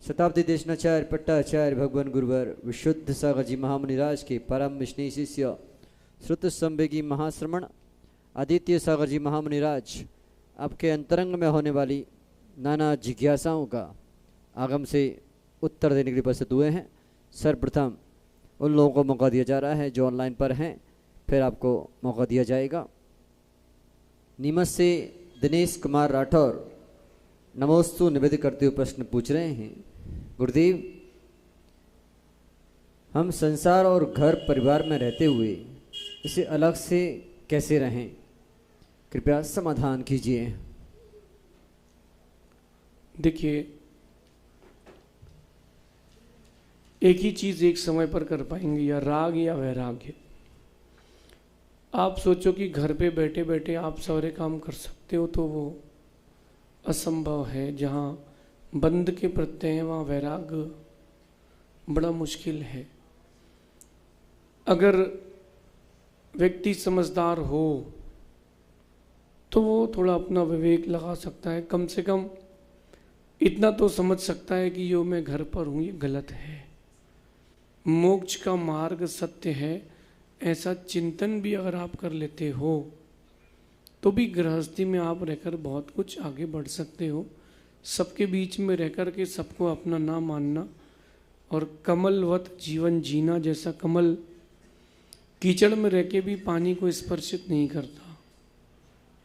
शताब्दी देशनाचार्य पट्टाचार्य भगवान गुरुवर विशुद्ध सागर जी महामुनिराज के परम स्नेही शिष्य श्रुत संवेगी महाश्रमण आदित्य सागर जी महामुनिराज आपके अंतरंग में होने वाली नाना जिज्ञासाओं का आगम से उत्तर देने के लिए उपस्थित हुए हैं। सर्वप्रथम उन लोगों को मौका दिया जा रहा है जो ऑनलाइन पर हैं, फिर आपको मौका दिया जाएगा। नीमच से दिनेश कुमार राठौर नमोस्तु निवेदित करते हुए प्रश्न पूछ रहे हैं, गुरुदेव हम संसार और घर परिवार में रहते हुए इसे अलग से कैसे रहें, कृपया समाधान कीजिए। देखिए, एक ही चीज एक समय पर कर पाएंगे, या राग या वैराग्य। आप सोचो कि घर पे बैठे बैठे आप सारे काम कर सकते हो, तो वो असंभव है। जहाँ बंध के प्रत्यय हैं वहाँ वैराग्य बड़ा मुश्किल है। अगर व्यक्ति समझदार हो तो वो थोड़ा अपना विवेक लगा सकता है, कम से कम इतना तो समझ सकता है कि जो मैं घर पर हूँ ये गलत है, मोक्ष का मार्ग सत्य है। ऐसा चिंतन भी अगर आप कर लेते हो तो भी गृहस्थी में आप रहकर बहुत कुछ आगे बढ़ सकते हो। सबके बीच में रहकर के सबको अपना ना मानना और कमलवत जीवन जीना, जैसा कमल कीचड़ में रह के भी पानी को स्पर्शित नहीं करता,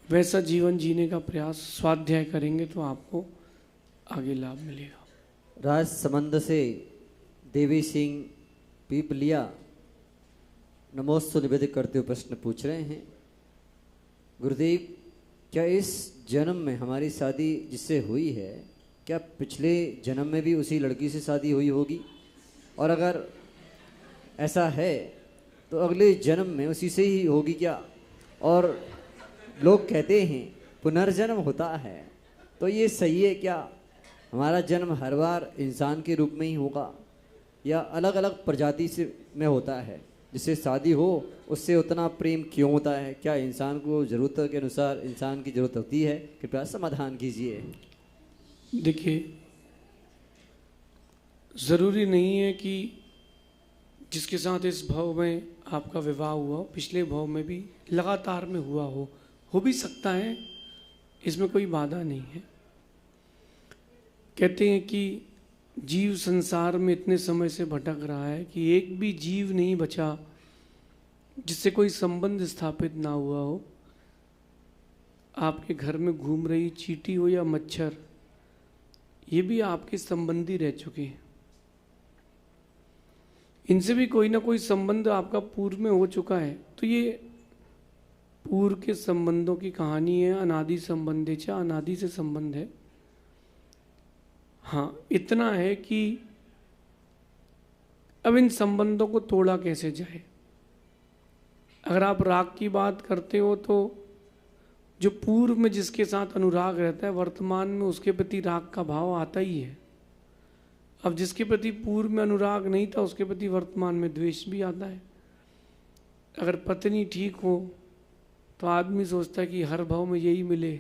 वैसा जीवन जीने का प्रयास स्वाध्याय करेंगे तो आपको आगे लाभ मिलेगा। राजसमंद से देवी सिंह पीपलिया नमोस्तु निवेदित करते हुए प्रश्न पूछ रहे हैं, गुरुदेव क्या इस जन्म में हमारी शादी जिससे हुई है, क्या पिछले जन्म में भी उसी लड़की से शादी हुई होगी, और अगर ऐसा है तो अगले जन्म में उसी से ही होगी क्या? और लोग कहते हैं पुनर्जन्म होता है, तो ये सही है क्या? हमारा जन्म हर बार इंसान के रूप में ही होगा या अलग अलग प्रजाति से में होता है? जिससे शादी हो उससे उतना प्रेम क्यों होता है? क्या इंसान को ज़रूरत के अनुसार इंसान की ज़रूरत होती है? कृपया समाधान कीजिए। देखिए, ज़रूरी नहीं है कि जिसके साथ इस भाव में आपका विवाह हुआ हो पिछले भाव में भी लगातार में हुआ हो भी सकता है, इसमें कोई बाधा नहीं है। कहते हैं कि जीव संसार में इतने समय से भटक रहा है कि एक भी जीव नहीं बचा जिससे कोई संबंध स्थापित ना हुआ हो। आपके घर में घूम रही चींटी हो या मच्छर, ये भी आपके संबंधी रह चुके हैं। इनसे भी कोई ना कोई संबंध आपका पूर्व में हो चुका है। तो ये पूर्व के संबंधों की कहानी है। अनादि संबंध है, अनादि से संबंध है। हाँ, इतना है कि अब इन संबंधों को तोड़ा कैसे जाए। अगर आप राग की बात करते हो तो जो पूर्व में जिसके साथ अनुराग रहता है, वर्तमान में उसके प्रति राग का भाव आता ही है। अब जिसके प्रति पूर्व में अनुराग नहीं था उसके प्रति वर्तमान में द्वेष भी आता है। अगर पत्नी ठीक हो तो आदमी सोचता है कि हर भाव में यही मिले,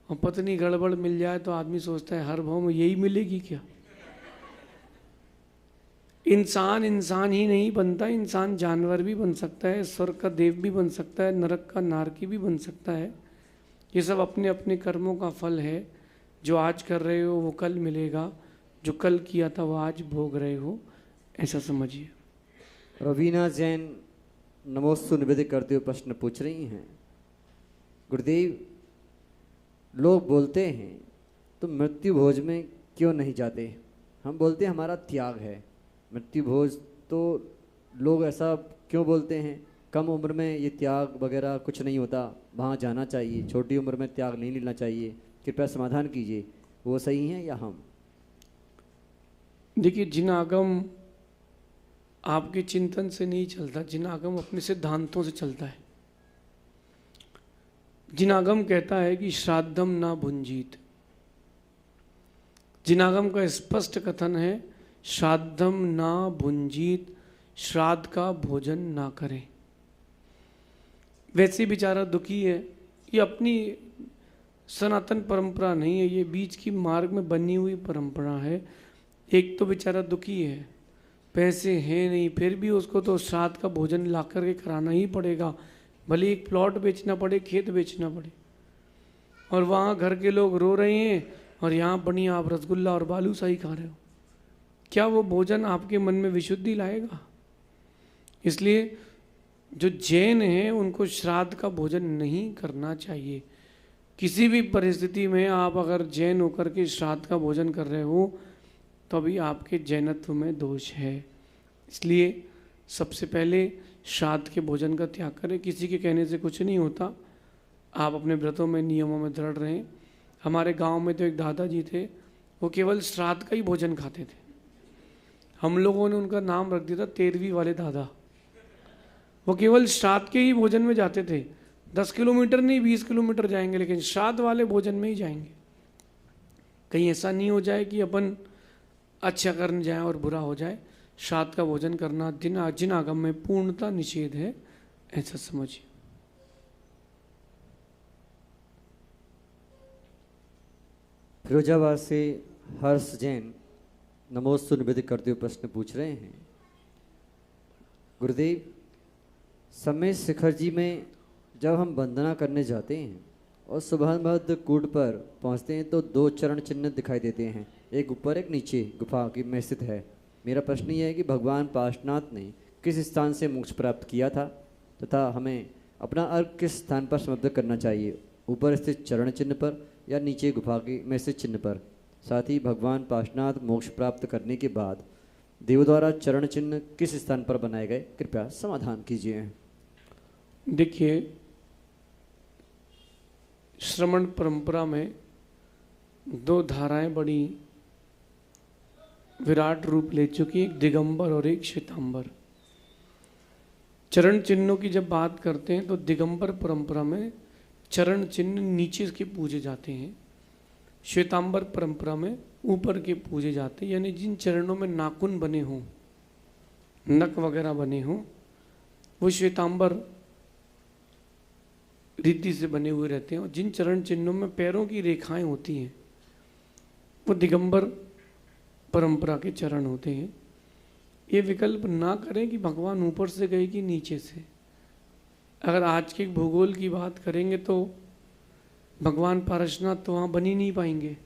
और पत्नी गड़बड़ मिल जाए तो आदमी सोचता है हर भाव में यही मिलेगी क्या। इंसान इंसान ही नहीं बनता, इंसान जानवर भी बन सकता है, स्वर्ग का देव भी बन सकता है, नरक का नारकी भी बन सकता है। ये सब अपने अपने कर्मों का फल है। जो आज कर रहे हो वो कल मिलेगा, जो कल किया था वो आज भोग रहे हो, ऐसा समझिए। रवीना जैन नमोस्तु निवेदित करते हुए प्रश्न पूछ रही हैं, गुरुदेव लोग बोलते हैं तो मृत्यु भोज में क्यों नहीं जाते? हम बोलते हैं हमारा त्याग है मृत्यु भोज, तो लोग ऐसा क्यों बोलते हैं? कम उम्र में ये त्याग वगैरह कुछ नहीं होता, वहाँ जाना चाहिए, छोटी उम्र में त्याग नहीं लेना चाहिए। कृपया समाधान कीजिए, वो सही है या हम? देखिए, जिन आगम आपके चिंतन से नहीं चलता, जिन आगम अपने सिद्धांतों से चलता है, जिन आगम कहता है कि श्राद्धम ना भुंजीत, जिन आगम का स्पष्ट कथन है श्राद्धम ना भुंजीत, श्राद्ध का भोजन ना करें, वैसे बेचारा दुखी है। ये अपनी सनातन परंपरा नहीं है, ये बीच की मार्ग में बनी हुई परंपरा है। एक तो बेचारा दुखी है, पैसे हैं नहीं, फिर भी उसको तो श्राद्ध का भोजन ला करके कराना ही पड़ेगा, भले एक प्लॉट बेचना पड़े, खेत बेचना पड़े। और वहाँ घर के लोग रो रहे हैं और यहाँ बढ़िया आप रसगुल्ला और बालूशाही खा रहे हो। क्या वो भोजन आपके मन में विशुद्धि लाएगा? इसलिए जो जैन हैं उनको श्राद्ध का भोजन नहीं करना चाहिए। किसी भी परिस्थिति में आप अगर जैन होकर के श्राद्ध का भोजन कर रहे हो तो अभी आपके जैनत्व में दोष है। इसलिए सबसे पहले श्राद्ध के भोजन का त्याग करें। किसी के कहने से कुछ नहीं होता, आप अपने व्रतों में नियमों में दृढ़ रहें। हमारे गांव में तो एक दादाजी थे, वो केवल श्राद्ध का ही भोजन खाते थे। हम लोगों ने उनका नाम रख दिया था 13वीं वाले दादा। वो केवल श्राद्ध के ही भोजन में जाते थे, 10 किलोमीटर नहीं 20 किलोमीटर जाएंगे, लेकिन श्राद्ध वाले भोजन में ही जाएंगे। कहीं ऐसा नहीं हो जाए कि अपन अच्छा करने जाए और बुरा हो जाए। श्राद्ध का भोजन करना जिन आगम में पूर्णता निषेध है, ऐसा समझिए। फिरोजाबाद से हर्ष जैन नमोस्तु निवेदित करते हुए प्रश्न पूछ रहे हैं। गुरुदेव, समय शिखर जी में जब हम वंदना करने जाते हैं और सुबह कूट पर पहुंचते हैं तो 2 चरण चिन्ह दिखाई देते हैं, एक ऊपर एक नीचे गुफा की में स्थित है। मेरा प्रश्न यह है कि भगवान पार्श्वनाथ ने किस स्थान से मोक्ष प्राप्त किया था तथा हमें अपना अर्घ किस स्थान पर समर्पित करना चाहिए, ऊपर स्थित चरण चिन्ह पर या नीचे गुफा की में स्थित चिन्ह पर? साथ ही भगवान पार्श्वनाथ मोक्ष प्राप्त करने के बाद देव द्वारा चरण चिन्ह किस स्थान पर बनाए गए, कृपया समाधान कीजिए। देखिए, श्रमण परंपरा में 2 धाराएं बड़ी विराट रूप ले चुकी, एक दिगंबर और एक श्वेतांबर। चरण चिन्हों की जब बात करते हैं तो दिगंबर परंपरा में चरण चिन्ह नीचे के पूजे जाते हैं, श्वेतांबर परंपरा में ऊपर के पूजे जाते हैं। यानी जिन चरणों में नाखून बने हों, नख वगैरह बने हों, वो श्वेतांबर रीति से बने हुए रहते हैं। और जिन चरण चिन्हों में पैरों की रेखाएं होती हैं वो दिगंबर परंपरा के चरण होते हैं। ये विकल्प ना करें कि भगवान ऊपर से गए कि नीचे से। अगर आज के भूगोल की बात करेंगे तो भगवान पार्श्वनाथ तो वहाँ बन ही नहीं पाएंगे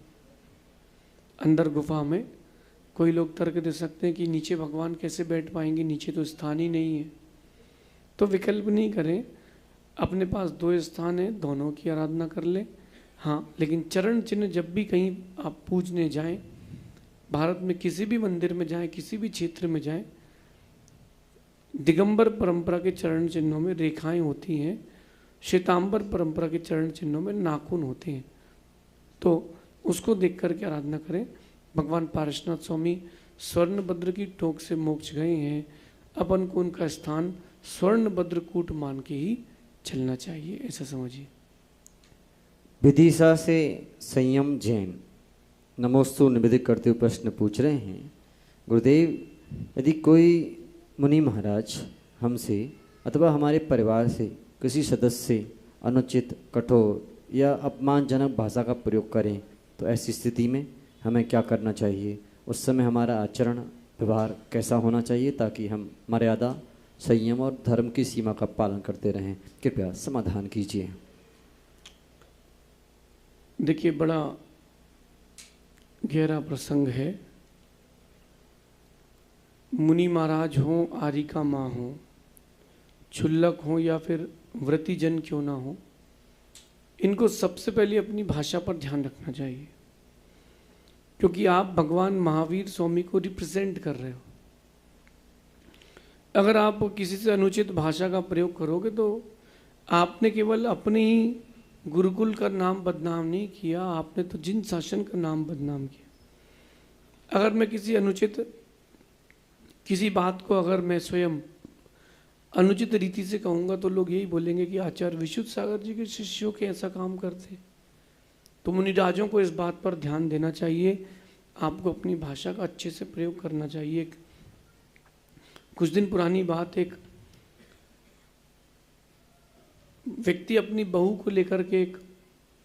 अंदर गुफा में। कोई लोग तर्क दे सकते हैं कि नीचे भगवान कैसे बैठ पाएंगे, नीचे तो स्थान ही नहीं है। तो विकल्प नहीं करें, अपने पास 2 स्थान है, दोनों की आराधना कर ले। हाँ, लेकिन चरण चिन्ह जब भी कहीं आप पूजने जाएं, भारत में किसी भी मंदिर में जाएं, किसी भी क्षेत्र में जाएं, दिगंबर परंपरा के चरण चिन्हों में रेखाएं होती हैं, श्वेतांबर परंपरा के चरण चिन्हों में नाखून होते हैं। तो उसको देख करके आराधना करें। भगवान पार्श्वनाथ स्वामी स्वर्णभद्र की टोक से मोक्ष गए हैं, अपन को उनका स्थान स्वर्णभद्र कूट मान के ही चलना चाहिए, ऐसा समझिए। विदिशा से संयम जैन नमोस्तु निवेदित करते हुए प्रश्न पूछ रहे हैं। गुरुदेव, यदि कोई मुनि महाराज हमसे अथवा हमारे परिवार से किसी सदस्य से अनुचित, कठोर या अपमानजनक भाषा का प्रयोग करें तो ऐसी स्थिति में हमें क्या करना चाहिए? उस समय हमारा आचरण व्यवहार कैसा होना चाहिए ताकि हम मर्यादा, संयम और धर्म की सीमा का पालन करते रहें? कृपया समाधान कीजिए। देखिए, बड़ा गहरा प्रसंग है। मुनि महाराज हों, आरिका माँ हों, क्षुल्लक हों या फिर व्रतिजन क्यों ना हो, इनको सबसे पहले अपनी भाषा पर ध्यान रखना चाहिए, क्योंकि आप भगवान महावीर स्वामी को रिप्रेजेंट कर रहे हो। अगर आप किसी से अनुचित भाषा का प्रयोग करोगे तो आपने केवल अपने ही गुरुकुल का नाम बदनाम नहीं किया, आपने तो जिन शासन का नाम बदनाम किया। अगर मैं किसी बात को अगर मैं स्वयं अनुचित रीति से कहूँगा तो लोग यही बोलेंगे कि आचार्य विशुद्ध सागर जी के शिष्यों के ऐसा काम करते। तो मुनिराजों को इस बात पर ध्यान देना चाहिए, आपको अपनी भाषा का अच्छे से प्रयोग करना चाहिए। कुछ दिन पुरानी बात, एक व्यक्ति अपनी बहू को लेकर के एक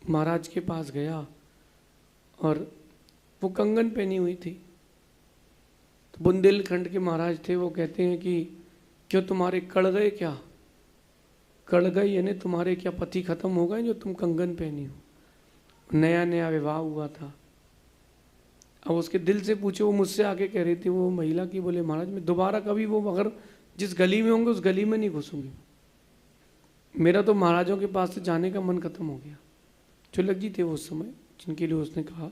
महाराज के पास गया और वो कंगन पहनी हुई थी। तो बुंदेलखंड के महाराज थे, वो कहते हैं कि क्यों तुम्हारे कड़ गए क्या? कड़ गए यानी तुम्हारे क्या पति खत्म हो गए जो तुम कंगन पहनी हो? नया नया विवाह हुआ था। अब उसके दिल से पूछो, वो मुझसे आके कह रही थी वो महिला की, बोले महाराज मैं दोबारा कभी वो अगर जिस गली में होंगे उस गली में नहीं घुसूंगी, मेरा तो महाराजों के पास से जाने का मन खत्म हो गया। चुलक जी थे वो उस समय जिनके लिए उसने कहा।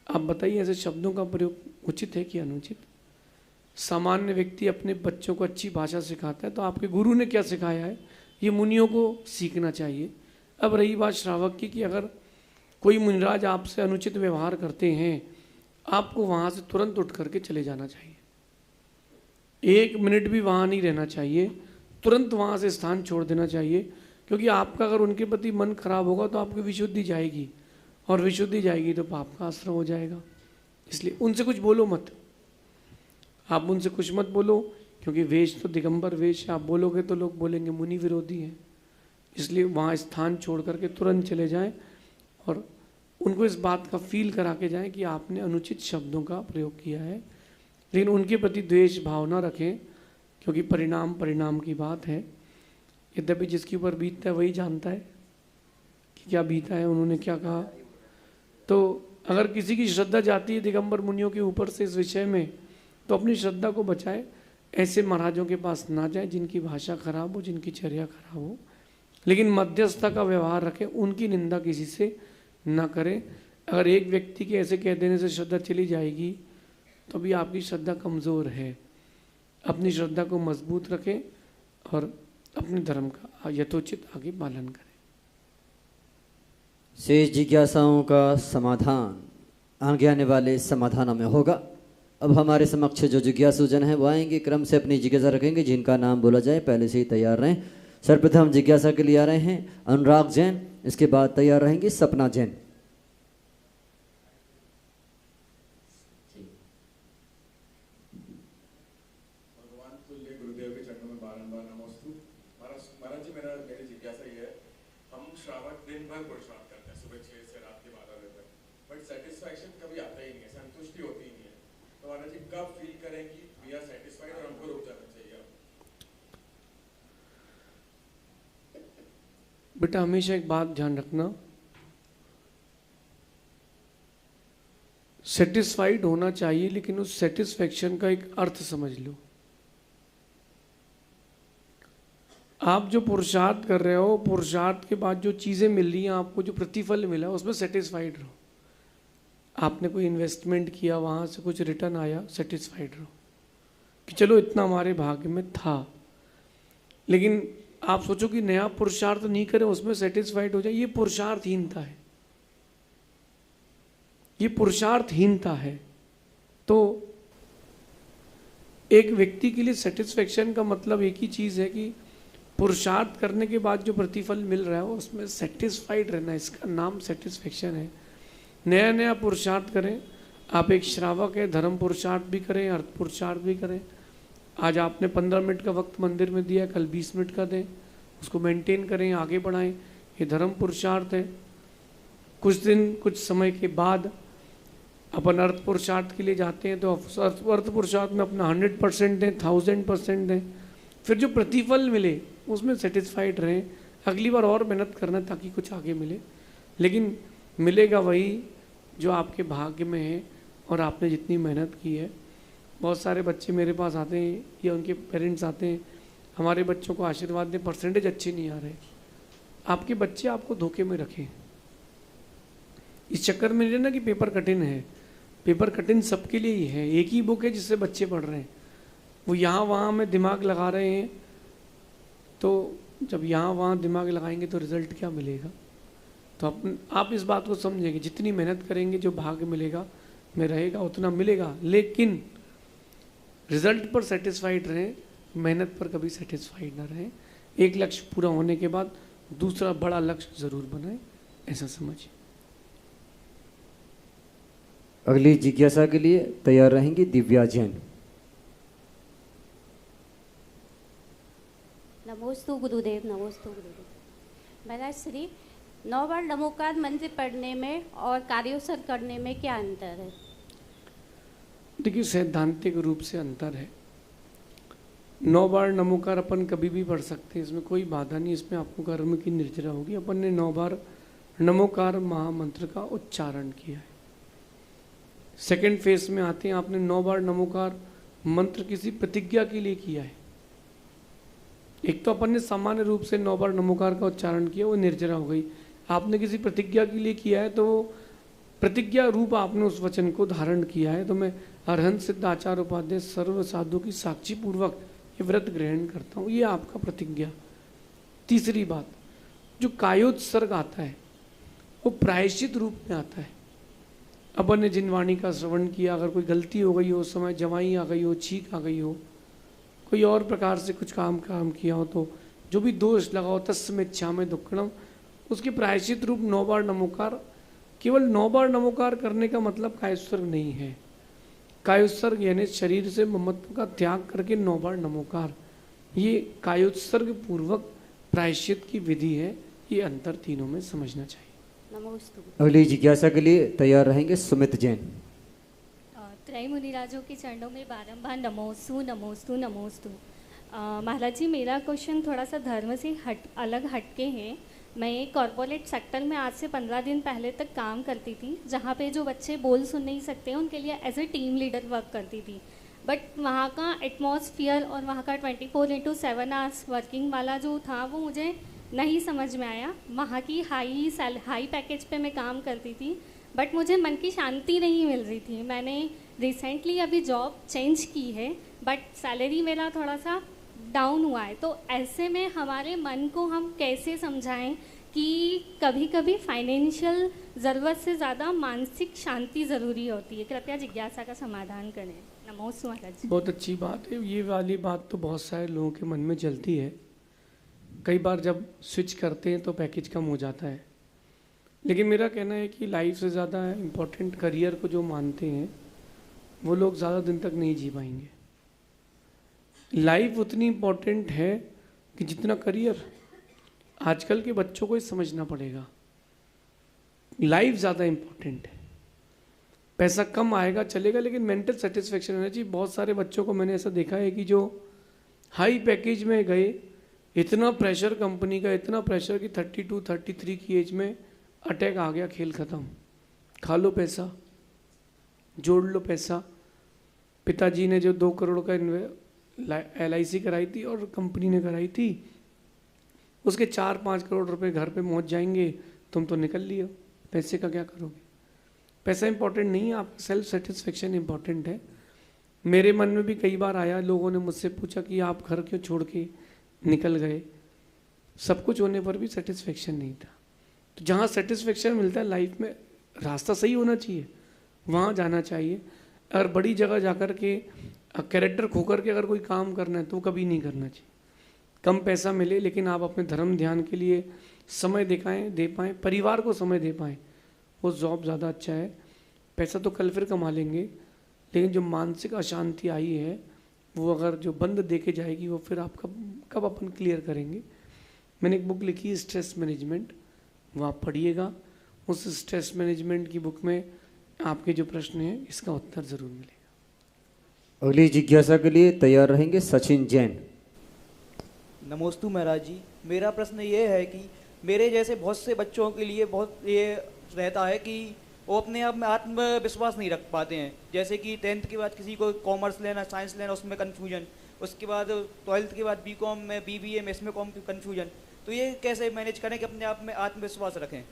आप बताइए ऐसे शब्दों का प्रयोग उचित है कि अनुचित? सामान्य व्यक्ति अपने बच्चों को अच्छी भाषा सिखाता है, तो आपके गुरु ने क्या सिखाया है ये मुनियों को सीखना चाहिए। अब रही बात श्रावक की कि अगर कोई मुनिराज आपसे अनुचित व्यवहार करते हैं, आपको वहाँ से तुरंत उठ करके चले जाना चाहिए। 1 मिनट भी वहाँ नहीं रहना चाहिए, तुरंत वहाँ से स्थान छोड़ देना चाहिए। क्योंकि आपका अगर उनके प्रति मन खराब होगा तो आपकी विशुद्धि जाएगी, और विशुद्धि जाएगी तो पाप का आश्रय हो जाएगा। इसलिए उनसे कुछ बोलो मत, आप उनसे कुछ मत बोलो, क्योंकि वेश तो दिगंबर वेश है। आप बोलोगे तो लोग बोलेंगे मुनि विरोधी है। इसलिए वहाँ स्थान छोड़ करके तुरंत चले जाएं और उनको इस बात का फील करा के जाएं कि आपने अनुचित शब्दों का प्रयोग किया है। लेकिन उनके प्रति द्वेष भाव न रखें, क्योंकि परिणाम परिणाम की बात है। यद्यपि जिसके ऊपर बीतता है वही जानता है कि क्या बीता है, उन्होंने क्या कहा। तो अगर किसी की श्रद्धा जाती है दिगंबर मुनियों के ऊपर से इस विषय में, तो अपनी श्रद्धा को बचाए। ऐसे महाराजों के पास ना जाए जिनकी भाषा खराब हो, जिनकी चर्या खराब हो, लेकिन मध्यस्थता का व्यवहार रखें, उनकी निंदा किसी से ना करें। अगर एक व्यक्ति के ऐसे कह देने से श्रद्धा चली जाएगी तो भी आपकी श्रद्धा कमज़ोर है। अपनी श्रद्धा को मजबूत रखें और अपने धर्म का यथोचित आगे पालन करें। शेष जिज्ञासाओं का समाधान आगे आने वाले समाधानों में होगा। अब हमारे समक्ष जो जिज्ञासुजन है वो आएंगे, क्रम से अपनी जिज्ञासा रखेंगे। जिनका नाम बोला जाए पहले से ही तैयार रहें। सर्वप्रथम जिज्ञासा के लिए आ रहे हैं अनुराग जैन, इसके बाद तैयार रहेंगी सपना जैन। भगवान तुल्य गुरुदेव के चरणों में बारंबार नमोस्तु। महाराज जी, मेरी जिज्ञासा ये है, हम श्रावक दिन भर पुरुषार्थ करते हैं, सुबह 6 से रात के 12 बजे तक, बट सेटिस्फैक्शन कभी आता ही नहीं है, संतुष्टि होती ही नहीं है। तो महाराज जी कब फील करें कि वी आर सेटिस्फाइड और हमको रुक जाना चाहिए? बेटा हमेशा एक बात ध्यान रखना, सेटिस्फाइड होना चाहिए, लेकिन उस सेटिस्फैक्शन का एक अर्थ समझ लो। आप जो पुरुषार्थ कर रहे हो, पुरुषार्थ के बाद जो चीज़ें मिल रही हैं आपको, जो प्रतिफल मिला, उसमें सेटिस्फाइड रहो। आपने कोई इन्वेस्टमेंट किया, वहाँ से कुछ रिटर्न आया, सेटिस्फाइड रहो कि चलो इतना हमारे भाग्य में था। लेकिन आप सोचो कि नया पुरुषार्थ नहीं करें, उसमें सेटिस्फाइड हो जाए, ये पुरुषार्थहीनता है, ये पुरुषार्थहीनता है। तो एक व्यक्ति के लिए सेटिस्फेक्शन का मतलब एक ही चीज़ है कि पुरुषार्थ करने के बाद जो प्रतिफल मिल रहा है उसमें सेटिस्फाइड रहना, इसका नाम सेटिस्फेक्शन है। नया नया पुरुषार्थ करें। आप एक श्रावक है, धर्म पुरुषार्थ भी करें, अर्थ पुरुषार्थ भी करें। आज आपने 15 मिनट का वक्त मंदिर में दिया, कल 20 मिनट का दें, उसको मेंटेन करें, आगे बढ़ाएं, ये धर्म पुरुषार्थ है। कुछ दिन कुछ समय के बाद अपन अर्थ पुरुषार्थ के लिए जाते हैं, तो अर्थ पुरुषार्थ में अपना 100% दें, 1000% दें, फिर जो प्रतिफल मिले उसमें सेटिस्फाइड रहें। अगली बार और मेहनत करना ताकि कुछ आगे मिले, लेकिन मिलेगा वही जो आपके भाग्य में है और आपने जितनी मेहनत की है। बहुत सारे बच्चे मेरे पास आते हैं या उनके पेरेंट्स आते हैं, हमारे बच्चों को आशीर्वाद दें, परसेंटेज अच्छे नहीं आ रहे। आपके बच्चे आपको धोखे में रखें, इस चक्कर में नहीं रहना कि पेपर कठिन है। पेपर कठिन सबके लिए ही है, एक ही बुक है जिससे बच्चे पढ़ रहे हैं, वो यहाँ वहाँ में दिमाग लगा रहे हैं। तो जब यहाँ वहाँ दिमाग लगाएंगे तो रिजल्ट क्या मिलेगा? तो आप इस बात को समझेंगे, जितनी मेहनत करेंगे जो भाग्य मिलेगा में रहेगा उतना मिलेगा, लेकिन रिजल्ट पर सेटिस्फाइड रहें, मेहनत पर कभी सेटिस्फाइड ना रहें। एक लक्ष्य पूरा होने के बाद दूसरा बड़ा लक्ष्य जरूर बनाएं, ऐसा समझिए। अगली जिज्ञासा के लिए तैयार रहेंगी दिव्या जैन। नमोस्तु गुरुदेव, नमोस्तु गुरुदेव। महाराज श्री 9 बार नमोकार मंत्र पढ़ने में और कार्योसर करने में क्या अंतर है? देखिए, सैद्धांतिक रूप से अंतर है। 9 बार नमोकार अपन कभी भी पढ़ सकते हैं, इसमें कोई बाधा नहीं, इसमें आपको कर्म की निर्जरा होगी। अपन ने 9 बार नमोकार महामंत्र का उच्चारण किया है। सेकंड फेज में आते हैं, आपने 9 बार नमोकार मंत्र किसी प्रतिज्ञा के लिए किया है। एक तो अपन ने सामान्य रूप से 9 बार नमोकार का उच्चारण किया, वो निर्जरा हो गई। आपने किसी प्रतिज्ञा के लिए किया है, तो प्रतिज्ञा रूप आपने उस वचन को धारण किया है। तो मैं अरहंत सिद्ध आचार्य उपाध्याय सर्व साधु की साक्षी पूर्वक ये व्रत ग्रहण करता हूँ, ये आपका प्रतिज्ञा। तीसरी बात, जो कायोत्सर्ग आता है वो प्रायश्चित रूप में आता है। अपन ने जिन वाणी का श्रवण किया, अगर कोई गलती हो गई हो, उस समय जवाई आ गई हो, छींक आ गई हो, कोई और प्रकार से कुछ काम किया हो, तो जो भी दोष लगा हो, तस्मै इच्छामि दुक्कड़म, उसके प्रायश्चित रूप 9 बार नमोकार। केवल 9 बार नमोकार करने का मतलब कायोत्सर्ग नहीं है। कायोत्सर्ग यानी शरीर से ममत्व का त्याग करके 9 बार नमोकार, ये कायोत्सर्ग पूर्वक प्रायश्चित की विधि है। ये अंतर तीनों में समझना चाहिए। नमोस्तु। अगली जिज्ञासा के लिए तैयार रहेंगे सुमित जैन। त्रय मुनिराजों के चरणों में बारंबार नमोस्तु नमोस्तु नमोस्तु। महाराज जी, मेरा क्वेश्चन थोड़ा सा धर्म से अलग हटके है। मैं कॉरपोरेट सेक्टर में आज से 15 दिन पहले तक काम करती थी, जहाँ पे जो बच्चे बोल सुन नहीं सकते हैं उनके लिए as a team leader work करती थी। बट वहाँ का एटमॉस्फियर और वहाँ का 24/7 आवर्स वर्किंग वाला जो था वो मुझे नहीं समझ में आया। वहाँ की हाई पैकेज पे मैं काम करती थी, बट मुझे मन की शांति नहीं मिल रही थी। मैंने रिसेंटली अभी जॉब चेंज की है, बट सैलरी मेरा थोड़ा सा डाउन हुआ है। तो ऐसे में हमारे मन को हम कैसे समझाएं कि कभी कभी फाइनेंशियल ज़रूरत से ज़्यादा मानसिक शांति ज़रूरी होती है? कृपया जिज्ञासा का समाधान करें। नमोस्तु महाराज जी। बहुत अच्छी बात है। ये वाली बात तो बहुत सारे लोगों के मन में चलती है। कई बार जब स्विच करते हैं तो पैकेज कम हो जाता है, लेकिन मेरा कहना है कि लाइफ से ज़्यादा इम्पोर्टेंट करियर को जो मानते हैं वो लोग ज़्यादा दिन तक नहीं जी पाएंगे। लाइफ उतनी इम्पोर्टेंट है कि जितना करियर। आजकल के बच्चों को ही समझना पड़ेगा, लाइफ ज़्यादा इम्पोर्टेंट है। पैसा कम आएगा चलेगा, लेकिन मेंटल सेटिस्फेक्शन होना चाहिए। बहुत सारे बच्चों को मैंने ऐसा देखा है कि जो हाई पैकेज में गए, इतना प्रेशर कंपनी का, इतना प्रेशर कि 32-33 की एज में अटैक आ गया, खेल ख़त्म। खा लो पैसा, जोड़ लो पैसा। पिताजी ने जो 2 करोड़ का LIC कराई थी और कंपनी ने कराई थी, उसके 4-5 करोड़ रुपए घर पे पहुंच जाएंगे। तुम तो निकल लियो, पैसे का क्या करोगे? पैसा इंपॉर्टेंट नहीं है, आपका सेल्फ सेटिस्फेक्शन इंपॉर्टेंट है। मेरे मन में भी कई बार आया, लोगों ने मुझसे पूछा कि आप घर क्यों छोड़ के निकल गए? सब कुछ होने पर भी सेटिस्फेक्शन नहीं था। तो जहाँ सेटिस्फेक्शन मिलता है लाइफ में, रास्ता सही होना चाहिए, वहाँ जाना चाहिए। अगर बड़ी जगह जाकर के कैरेक्टर खो कर के अगर कोई काम करना है तो कभी नहीं करना चाहिए। कम पैसा मिले लेकिन आप अपने धर्म ध्यान के लिए समय दे पाएँ, परिवार को समय दे पाएँ, वो जॉब ज़्यादा अच्छा है। पैसा तो कल फिर कमा लेंगे, लेकिन जो मानसिक अशांति आई है वो अगर जो बंद देके जाएगी वो फिर आप कब अपन क्लियर करेंगे। मैंने एक बुक लिखी है स्ट्रेस मैनेजमेंट, वो आप पढ़िएगा। उस स्ट्रेस मैनेजमेंट की बुक में आपके जो प्रश्न हैं इसका उत्तर ज़रूर मिलेगा। अगली जिज्ञासा के लिए तैयार रहेंगे सचिन जैन। नमोस्तु महाराज जी, मेरा प्रश्न ये है कि मेरे जैसे बहुत से बच्चों के लिए बहुत ये रहता है कि वो अपने आप में आत्मविश्वास नहीं रख पाते हैं। जैसे कि 10th के बाद किसी को कॉमर्स लेना, साइंस लेना, उसमें कन्फ्यूजन, उसके बाद 12th के बाद BCom में, BBA में, इसमें कन्फ्यूजन। तो ये कैसे मैनेज करें कि अपने आप में आत्मविश्वास रखें?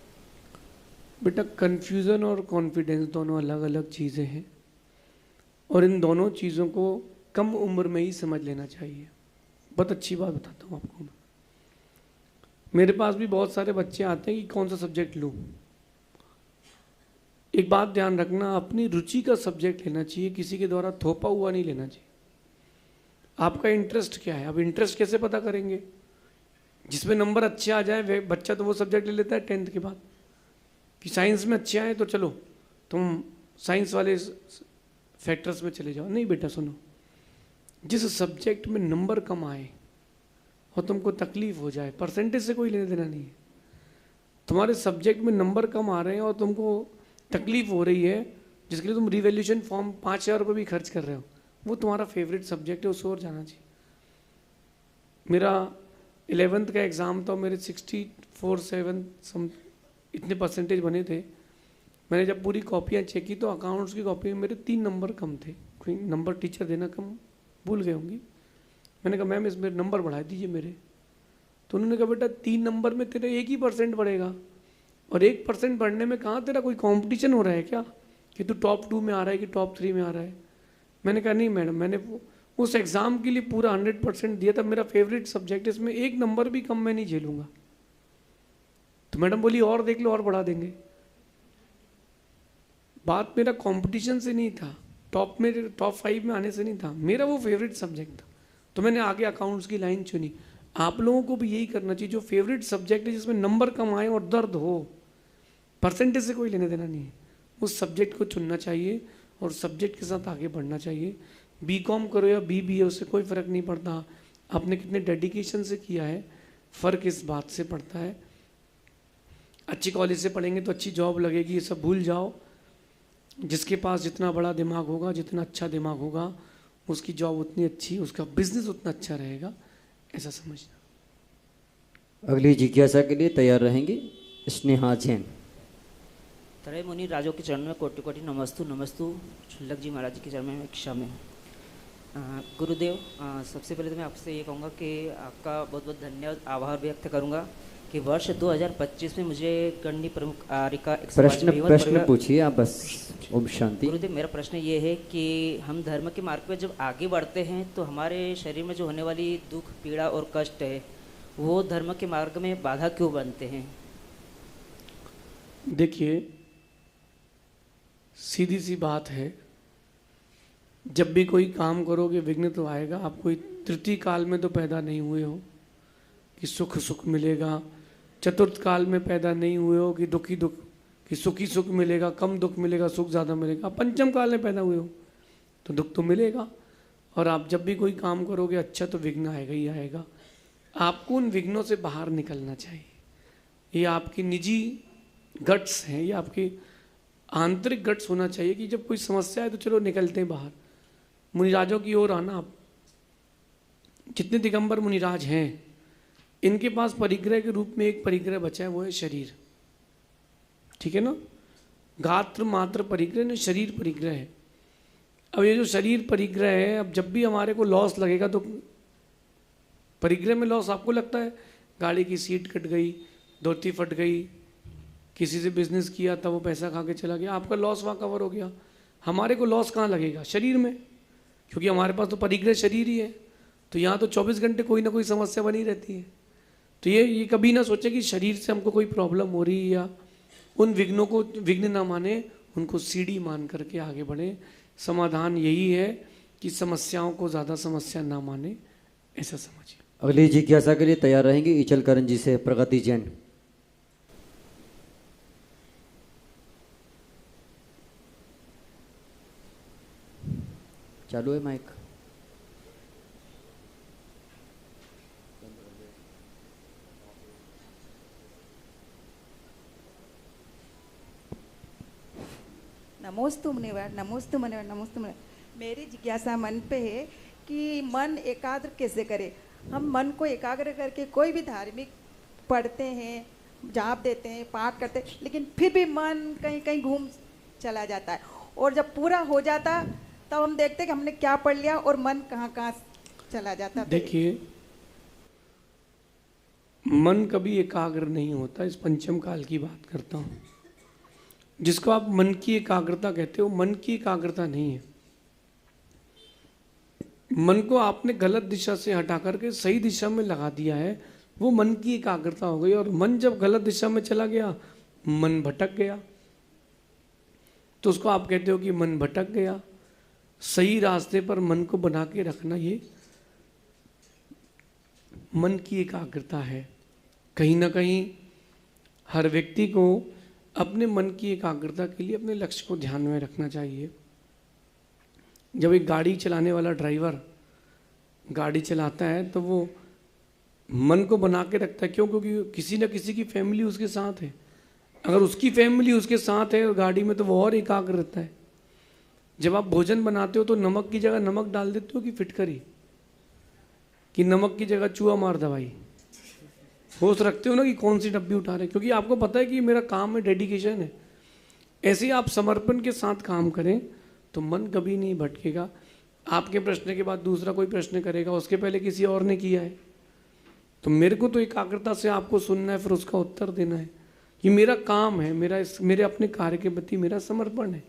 बेटा, कन्फ्यूज़न और कॉन्फिडेंस दोनों अलग अलग चीज़ें हैं और इन दोनों चीज़ों को कम उम्र में ही समझ लेना चाहिए। बहुत अच्छी बात बताता हूँ आपको मैं। मेरे पास भी बहुत सारे बच्चे आते हैं कि कौन सा सब्जेक्ट लूँ। एक बात ध्यान रखना, अपनी रुचि का सब्जेक्ट लेना चाहिए, किसी के द्वारा थोपा हुआ नहीं लेना चाहिए। आपका इंटरेस्ट क्या है? अब इंटरेस्ट कैसे पता करेंगे? जिसमें नंबर अच्छे आ जाए वे बच्चा तो वो सब्जेक्ट ले लेता है 10th के बाद। कि साइंस में अच्छे आए तो चलो तुम साइंस वाले फैक्टर्स में चले जाओ। नहीं बेटा, सुनो, जिस सब्जेक्ट में नंबर कम आए और तुमको तकलीफ हो जाए, परसेंटेज से कोई लेने देना नहीं है। तुम्हारे सब्जेक्ट में नंबर कम आ रहे हैं और तुमको तकलीफ हो रही है, जिसके लिए तुम रिवैल्यूएशन फॉर्म 5,000 रुपये भी खर्च कर रहे हो, वो तुम्हारा फेवरेट सब्जेक्ट है, उस ओर जाना चाहिए। मेरा 11th का एग्ज़ाम था, मेरे 64-7 सम इतने परसेंटेज बने थे। मैंने जब पूरी कॉपियाँ चेक की तो अकाउंट्स की कॉपी में मेरे 3 नंबर कम थे, कोई नंबर टीचर देना कम भूल गए होंगी। मैंने कहा मैम इसमें नंबर बढ़ा दीजिए मेरे, तो उन्होंने कहा बेटा 3 नंबर में तेरा 1% बढ़ेगा, और 1% बढ़ने में कहाँ तेरा कोई कंपटीशन हो रहा है क्या कि तू टॉप 2 में आ रहा है कि टॉप 3 में आ रहा है। मैंने कहा नहीं मैडम, मैंने उस एग्ज़ाम के लिए पूरा 100% दिया था, मेरा फेवरेट सब्जेक्ट, इसमें 1 नंबर भी कम मैं नहीं झेलूंगा। तो मैडम बोली और देख लो और बढ़ा देंगे। बात मेरा कंपटीशन से नहीं था, टॉप 5 में आने से नहीं था, मेरा वो फेवरेट सब्जेक्ट था, तो मैंने आगे अकाउंट्स की लाइन चुनी। आप लोगों को भी यही करना चाहिए, जो फेवरेट सब्जेक्ट है जिसमें नंबर कम आए और दर्द हो, परसेंटेज से कोई लेने देना नहीं है, उस सब्जेक्ट को चुनना चाहिए और सब्जेक्ट के साथ आगे बढ़ना चाहिए। बीकॉम करो या बीबीए, उससे कोई फ़र्क नहीं पड़ता आपने कितने डेडिकेशन से किया है, फ़र्क इस बात से पड़ता है। अच्छी कॉलेज से पढ़ेंगे तो अच्छी जॉब लगेगी, ये सब भूल जाओ। जिसके पास जितना बड़ा दिमाग होगा, जितना अच्छा दिमाग होगा, उसकी जॉब उतनी अच्छी, उसका बिजनेस उतना अच्छा रहेगा, ऐसा समझना। अगली जिज्ञासा के लिए तैयार रहेंगी स्नेहा जैन। त्रय मुनि राजों के चरण में कोटि कोटि नमस्तु नमस्तु। शुल्लक जी महाराज जी के चरण में मैं शामिल हूँ। गुरुदेव, सबसे पहले तो मैं आपसे ये कहूँगा कि आपका बहुत बहुत धन्यवाद, आभार व्यक्त करूँगा कि वर्ष 2025 में मुझे गणनी प्रमुख आरिका प्रश्न पूछिए आप बस। ओम शांति। गुरुदेव, मेरा प्रश्न ये है कि हम धर्म के मार्ग पे जब आगे बढ़ते हैं तो हमारे शरीर में जो होने वाली दुख, पीड़ा और कष्ट है, वो धर्म के मार्ग में बाधा क्यों बनते हैं? देखिए, सीधी सी बात है, जब भी कोई काम करोगे विघ्न तो आएगा। आप कोई तृतीय काल में तो पैदा नहीं हुए हो कि सुख मिलेगा, चतुर्थ काल में पैदा नहीं हुए हो कि दुखी दुख कि सुखी सुख मिलेगा, कम दुख मिलेगा, सुख ज़्यादा मिलेगा। पंचम काल में पैदा हुए हो तो दुख तो मिलेगा। और आप जब भी कोई काम करोगे अच्छा तो विघ्न आएगा ही आएगा। आपको उन विघ्नों से बाहर निकलना चाहिए। ये आपकी निजी गट्स हैं, ये आपकी आंतरिक गट्स होना चाहिए कि जब कोई समस्या है तो चलो निकलते हैं बाहर। मुनिराजों की ओर आना। आप जितने दिगंबर मुनिराज हैं, इनके पास परिग्रह के रूप में एक परिग्रह बचा है, वो है शरीर। ठीक है ना? गात्र मात्र परिग्रह ने शरीर परिग्रह है। अब ये जो शरीर परिग्रह है, अब जब भी हमारे को लॉस लगेगा तो परिग्रह में लॉस आपको लगता है, गाड़ी की सीट कट गई, धोती फट गई, किसी से बिजनेस किया था वो पैसा खा के चला गया, आपका लॉस वहाँ कवर हो गया। हमारे को लॉस कहाँ लगेगा? शरीर में, क्योंकि हमारे पास तो परिग्रह शरीर ही है। तो यहाँ तो 24 घंटे कोई ना कोई समस्या बनी रहती है। तो ये कभी ना सोचे कि शरीर से हमको कोई प्रॉब्लम हो रही है, या उन विघ्नों को विघ्न ना माने, उनको सीढ़ी मान करके आगे बढ़े। समाधान यही है कि समस्याओं को ज़्यादा समस्या ना माने, ऐसा समझिए। अगली जिज्ञासा के लिए तैयार रहेंगे इचल करण जी से प्रगति जैन। चालू है माइक? नमोस्तु मुनिवर, नमोस्तु मुनिवर, नमोस्तु मुनिवर। मेरी जिज्ञासा मन पे है कि मन एकाग्र कैसे करें। हम मन को एकाग्र करके कोई भी धार्मिक पढ़ते हैं, जाप देते हैं, पाठ करते हैं, लेकिन फिर भी मन कहीं कहीं घूम चला जाता है। और जब पूरा हो जाता तब हम देखते कि हमने क्या पढ़ लिया और मन कहाँ कहाँ चला जाता। देखिए, मन कभी एकाग्र नहीं होता। इस पंचम काल की बात करता हूँ। जिसको आप मन की एकाग्रता कहते हो, मन की एकाग्रता नहीं है। मन को आपने गलत दिशा से हटा करके सही दिशा में लगा दिया है, वो मन की एकाग्रता हो गई। और मन जब गलत दिशा में चला गया, मन भटक गया, तो उसको आप कहते हो कि मन भटक गया। सही रास्ते पर मन को बना के रखना, ये मन की एकाग्रता है। कहीं ना कहीं हर व्यक्ति को अपने मन की एकाग्रता के लिए अपने लक्ष्य को ध्यान में रखना चाहिए। जब एक गाड़ी चलाने वाला ड्राइवर गाड़ी चलाता है तो वो मन को बना के रखता है। क्यों? क्योंकि किसी न किसी की फैमिली उसके साथ है। अगर उसकी फैमिली उसके साथ है गाड़ी में तो वो और एकाग्र रहता है। जब आप भोजन बनाते हो तो नमक की जगह नमक डाल देते हो कि फिटकरी, कि नमक की जगह चूहा मार दवाई, होश रखते हो ना कि कौन सी डब्बी उठा रहे, क्योंकि आपको पता है कि मेरा काम है, डेडिकेशन है। ऐसे ही आप समर्पण के साथ काम करें तो मन कभी नहीं भटकेगा। आपके प्रश्न के बाद दूसरा कोई प्रश्न करेगा, उसके पहले किसी और ने किया है, तो मेरे को तो एकाग्रता से आपको सुनना है, फिर उसका उत्तर देना है। ये मेरा काम है, मेरे अपने कार्य के प्रति मेरा समर्पण है।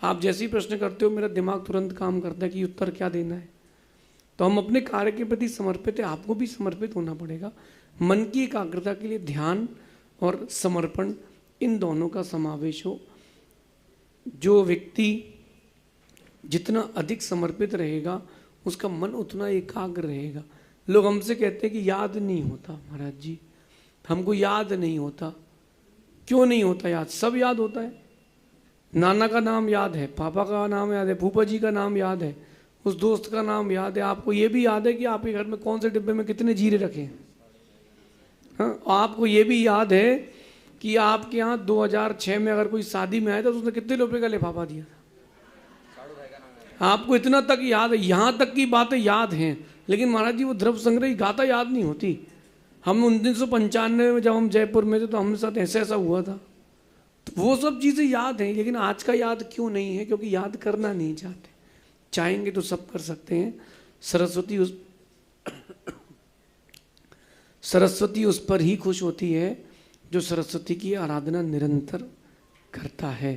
आप जैसे ही प्रश्न करते हो मेरा दिमाग तुरंत काम करता है कि उत्तर क्या देना है। तो हम अपने कार्य के प्रति समर्पित है, आपको भी समर्पित होना पड़ेगा। मन की एकाग्रता के लिए ध्यान और समर्पण, इन दोनों का समावेश हो। जो व्यक्ति जितना अधिक समर्पित रहेगा उसका मन उतना एकाग्र रहेगा। लोग हमसे कहते हैं कि याद नहीं होता महाराज जी, हमको याद नहीं होता। क्यों नहीं होता याद? सब याद होता है। नाना का नाम याद है, पापा का नाम याद है, फूफा जी का नाम याद है, उस दोस्त का नाम याद है। आपको ये भी याद है कि आपके घर में कौन से डिब्बे में कितने जीरे रखे हैं। हाँ, आपको ये भी याद है कि आपके यहाँ 2006 में अगर कोई शादी में आया था तो उसने कितने रुपए का लिफाफा दिया था। आपको इतना तक याद है, यहाँ तक की बातें याद हैं। लेकिन महाराज जी वो द्रव्य संग्रह गाथा याद नहीं होती। हम 1995 में जब हम जयपुर में थे तो हमारे साथ ऐसा ऐसा हुआ था, तो वो सब चीज़ें याद हैं। लेकिन आज का याद क्यों नहीं है? क्योंकि याद करना नहीं चाहते। चाहेंगे तो सब कर सकते हैं। सरस्वती उस पर ही खुश होती है जो सरस्वती की आराधना निरंतर करता है।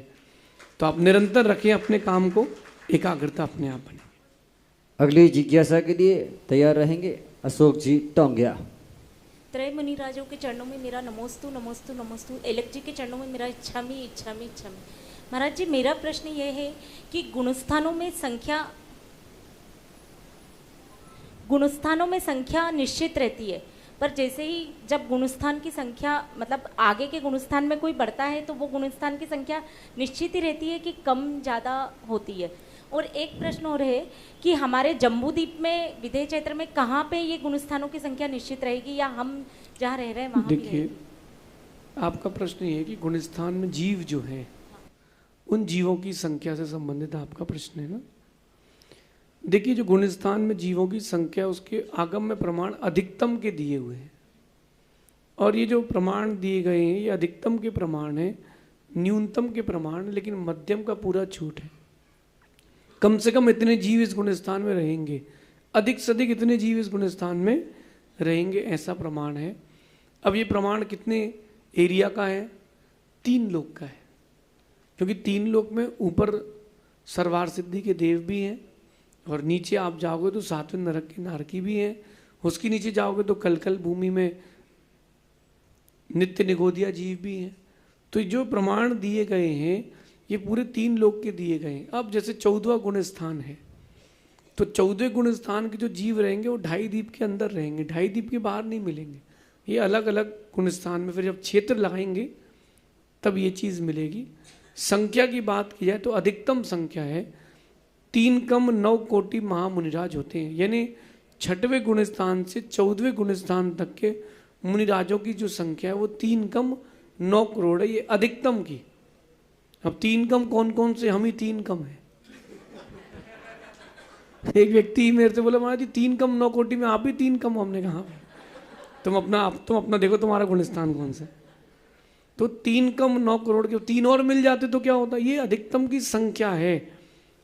तो आप निरंतर रखें अपने काम को, एकाग्रता अपने आप बने। अगली जिज्ञासा के लिए तैयार रहेंगे अशोक जी टोंगिया। त्रय मुनि राजों के चरणों में मेरा नमोस्तु नमोस्तु नमोस्तु। एलक जी के चरणों में मेरा इच्छामी इच्छामी इच्छामी। महाराज जी मेरा प्रश्न ये है कि गुणस्थानों में संख्या निश्चित रहती है, पर जैसे ही जब गुणस्थान की संख्या मतलब आगे के गुणस्थान में कोई बढ़ता है तो वो गुणस्थान की संख्या निश्चित ही रहती है कि कम ज़्यादा होती है। और एक प्रश्न और है कि हमारे जम्बूद्वीप में विदेह क्षेत्र में कहाँ पे ये गुणस्थानों की संख्या निश्चित रहेगी, या हम जहाँ रह रहे हैं वहाँ? देखिए, आपका प्रश्न ये है कि गुणस्थान में जीव जो है उन जीवों की संख्या से संबंधित आपका प्रश्न है ना। देखिए, जो गुणस्थान में जीवों की संख्या उसके आगम में प्रमाण अधिकतम के दिए हुए हैं, और ये जो प्रमाण दिए गए हैं ये अधिकतम के प्रमाण है, न्यूनतम के प्रमाण, लेकिन मध्यम का पूरा छूट है। कम से कम इतने जीव इस गुणस्थान में रहेंगे, अधिक से अधिक इतने जीव इस गुणस्थान में रहेंगे, ऐसा प्रमाण है। अब ये प्रमाण कितने एरिया का है? 3 लोक का है, क्योंकि 3 लोक में ऊपर सर्वार सिद्धि के देव भी हैं, और नीचे आप जाओगे तो 7वें नरक के नारकी भी हैं, उसके नीचे जाओगे तो कलकल भूमि में नित्य निगोदिया जीव भी हैं। तो जो प्रमाण दिए गए हैं ये पूरे 3 लोक के दिए गए हैं। अब जैसे 14वां गुण स्थान है, तो 14वें गुण स्थान के जो जीव रहेंगे वो 2.5 द्वीप के अंदर रहेंगे, 2.5 द्वीप के बाहर नहीं मिलेंगे। ये अलग अलग गुण स्थान में फिर जब क्षेत्र लगाएंगे तब ये चीज़ मिलेगी। संख्या की बात की जाए तो अधिकतम संख्या है 3 कम 9 कोटि महामुनिराज होते हैं, यानी 6वें गुण स्थान से 14वें गुण स्थान तक के मुनिराजों की जो संख्या है वो 3 कम 9 करोड़ है, ये अधिकतम की। अब 3 कम कौन कौन से? हम ही 3 कम है। एक व्यक्ति मेरे से बोला महाराज जी 3 कम 9 कोटि में आप भी 3 कम। हमने कहा तुम अपना देखो तुम्हारा गुणस्थान कौन सा है। तो 3 कम 9 करोड़ के 3 और मिल जाते तो क्या होता? ये अधिकतम की संख्या है,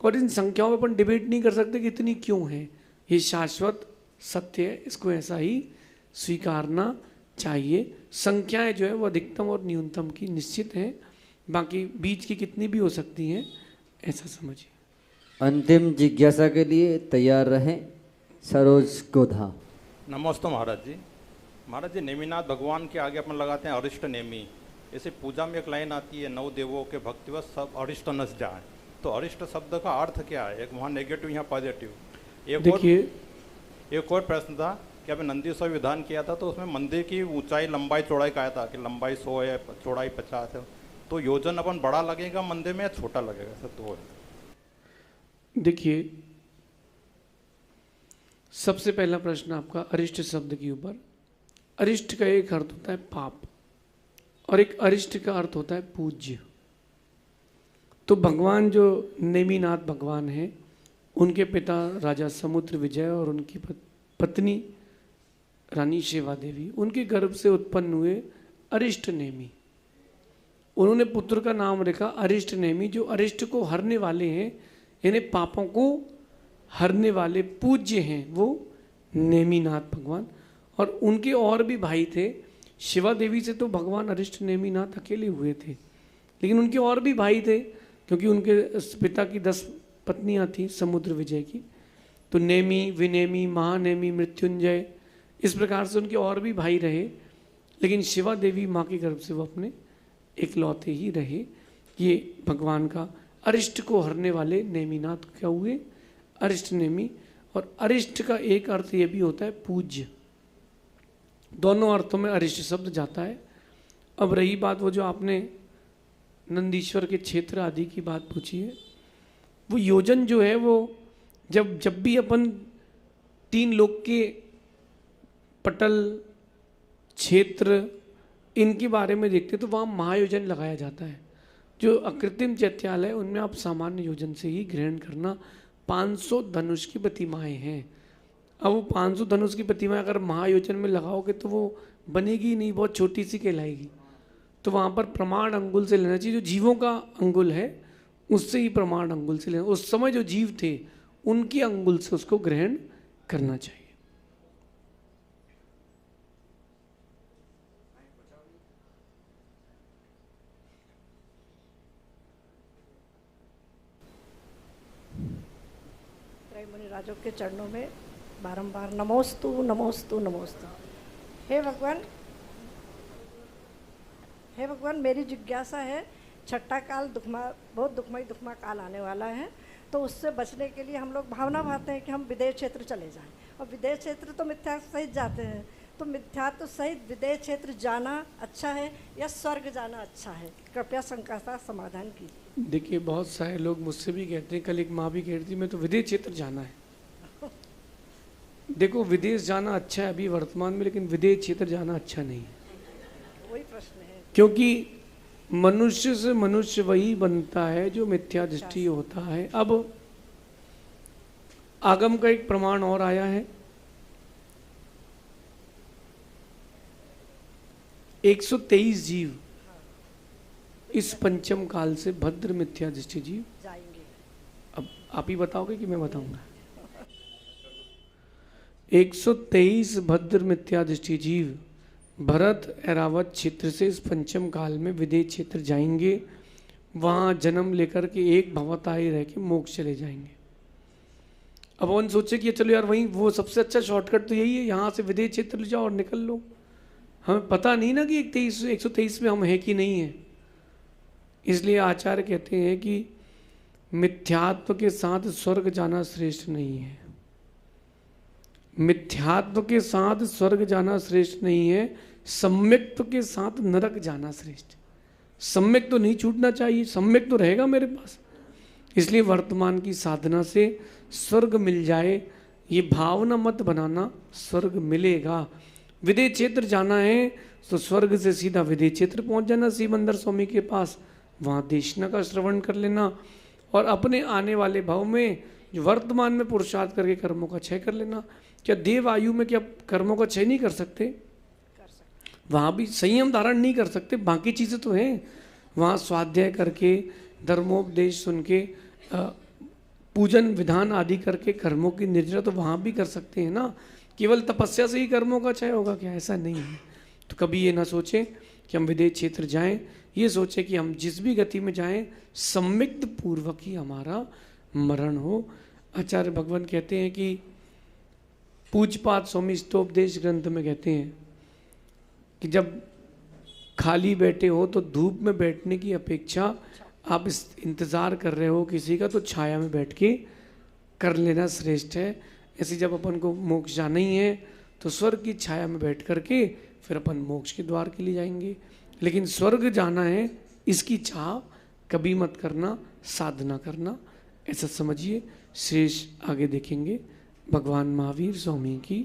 और इन संख्याओं में अपन डिबेट नहीं कर सकते कि इतनी क्यों है। ये शाश्वत सत्य है, इसको ऐसा ही स्वीकारना चाहिए। संख्याएं जो है वो अधिकतम और न्यूनतम की निश्चित है, बाकी बीच की कितनी भी हो सकती हैं, ऐसा समझिए। अंतिम जिज्ञासा के लिए तैयार रहें सरोज गोधा। नमस्ते महाराज जी। महाराज जी, नेमिनाथ भगवान के आगे अपन लगाते हैं अरिष्ट नेमी। ऐसे पूजा में एक लाइन आती है 9 देवों के भक्तिवश सब अरिष्ट नस जाए, तो अरिष्ट शब्द का अर्थ क्या है? एक वहाँ नेगेटिव, यहाँ पॉजिटिव। एक और प्रश्न था कि अभी नंदीश्वर विधान किया था तो उसमें मंदिर की ऊंचाई लंबाई चौड़ाई कहा था कि लंबाई 100 है, चौड़ाई 50 है, तो योजन अपन बड़ा लगेगा मंदिर में या छोटा लगेगा? सर तो देखिए, सबसे पहला प्रश्न आपका अरिष्ट शब्द के ऊपर। अरिष्ट का एक अर्थ होता है पाप और एक अरिष्ट का अर्थ होता है पूज्य। तो भगवान जो नेमिनाथ भगवान हैं, उनके पिता राजा समुद्र विजय और उनकी पत्नी रानी शिवा देवी, उनके गर्भ से उत्पन्न हुए अरिष्ट नेमी। उन्होंने पुत्र का नाम रखा अरिष्ट नेमी, जो अरिष्ट को हरने वाले हैं, यानी पापों को हरने वाले पूज्य हैं, वो नेमिनाथ भगवान। और उनके और भी भाई थे। शिवा देवी से तो भगवान अरिष्ट नेमिनाथ अकेले हुए थे, लेकिन उनके और भी भाई थे, क्योंकि उनके पिता की 10 पत्नियां थी समुद्र विजय की। तो नेमी, विनेमी, महानेमी, मृत्युंजय, इस प्रकार से उनके और भी भाई रहे, लेकिन शिवा देवी माँ के गर्भ से वो अपने इकलौते ही रहे। ये भगवान का अरिष्ट को हरने वाले नेमिनाथ क्या हुए, अरिष्ट नेमी। और अरिष्ट का एक अर्थ ये भी होता है पूज्य। दोनों अर्थों में अरिष्ट शब्द जाता है। अब रही बात वो जो आपने नंदीश्वर के क्षेत्र आदि की बात पूछी है, वो योजन जो है वो जब भी अपन 3 लोक के पटल, क्षेत्र, इनके बारे में देखते तो वहाँ महायोजन लगाया जाता है। जो अकृत्रिम चैत्यालय उनमें आप सामान्य योजन से ही ग्रहण करना। 500 धनुष की प्रतिमाएं हैं। अब वो 500 धनुष की प्रतिमा अगर महायोजन में लगाओगे तो वो बनेगी नहीं, बहुत छोटी सी कहलाएगी। तो वहाँ पर प्रमाण अंगुल से लेना चाहिए। जो जीवों का अंगुल है उससे ही प्रमाण अंगुल से लेना। उस समय जो जीव थे उनकी अंगुल से उसको ग्रहण करना चाहिए। मुनि राजों के चरणों में बारंबार नमोस्तु नमोस्तु नमोस्तु। हे भगवान मेरी जिज्ञासा है, छठा काल बहुत दुखमय काल आने वाला है, तो उससे बचने के लिए हम लोग भावना भाते हैं कि हम विदेश क्षेत्र चले जाएं, और विदेश क्षेत्र तो मिथ्या सहित जाते हैं। तो मिथ्यात्व सहित विदेश क्षेत्र जाना अच्छा है या स्वर्ग जाना अच्छा है? कृपया शंका का समाधान कीजिए। देखिए, बहुत सारे लोग मुझसे भी कहते हैं, कल एक माँ भी कह रही थी मैं तो विदेश क्षेत्र जाना है। देखो, विदेश जाना अच्छा है अभी वर्तमान में, लेकिन विदेश क्षेत्र जाना अच्छा नहीं है। वही प्रश्न है, क्योंकि मनुष्य से मनुष्य वही बनता है जो मिथ्या दृष्टि होता है। अब आगम का एक प्रमाण और आया है। 123 जीव इस पंचम काल से भद्र मिथ्या दृष्टि जीव जाएंगे। अब आप ही बताओगे कि मैं बताऊंगा? 123 भद्र मिथ्या दृष्टि जीव भरत ऐरावत क्षेत्र से इस पंचम काल में विदेश क्षेत्र जाएंगे। वहाँ जन्म लेकर के एक भवताई रह के मोक्ष चले जाएंगे। अब उन सोचे कि चलो यार, वहीं वो सबसे अच्छा शॉर्टकट तो यही है, यहाँ से विदेश क्षेत्र ले जाओ और निकल लो। हमें पता नहीं ना कि 123 में हम हैं कि नहीं है। इसलिए आचार्य कहते हैं कि मिथ्यात्व के साथ स्वर्ग जाना श्रेष्ठ नहीं है। मिथ्यात्व के साथ स्वर्ग जाना श्रेष्ठ नहीं है, सम्यक्त्व के साथ नरक जाना श्रेष्ठ। सम्यक तो नहीं छूटना चाहिए, सम्यक तो रहेगा मेरे पास। इसलिए वर्तमान की साधना से स्वर्ग मिल जाए, ये भावना मत बनाना, स्वर्ग मिलेगा। विदेश क्षेत्र जाना है तो स्वर्ग से सीधा विदेश क्षेत्र पहुंच जाना, सिमंदर स्वामी के पास, वहाँ देशना का श्रवण कर लेना और अपने आने वाले भाव में जो वर्तमान में पुरुषार्थ करके कर्मों का क्षय कर लेना। क्या देव आयु में क्या कर्मों का क्षय नहीं कर सकते? वहाँ भी संयम धारण नहीं कर सकते, बाकी चीज़ें तो हैं। वहाँ स्वाध्याय करके, धर्मोपदेश सुन के, पूजन विधान आदि करके कर्मों की निर्जरा तो वहाँ भी कर सकते हैं ना। केवल तपस्या से ही कर्मों का क्षय होगा क्या? ऐसा नहीं है। तो कभी ये ना सोचें कि हम विदेश क्षेत्र जाएं, ये सोचें कि हम जिस भी गति में जाएं सम्यक्त पूर्वक ही हमारा मरण हो। आचार्य भगवान कहते हैं कि पूज्यपाद स्वामी स्तोपदेश ग्रंथ में कहते हैं कि जब खाली बैठे हो तो धूप में बैठने की अपेक्षा आप इस इंतज़ार कर रहे हो किसी का, तो छाया में बैठ के कर लेना श्रेष्ठ है। ऐसे जब अपन को मोक्ष जाना ही है तो स्वर्ग की छाया में बैठ करके फिर अपन मोक्ष के द्वार के लिए जाएंगे। लेकिन स्वर्ग जाना है इसकी चाह कभी मत करना, साधना करना, ऐसा समझिए। शेष आगे देखेंगे। भगवान महावीर स्वामी की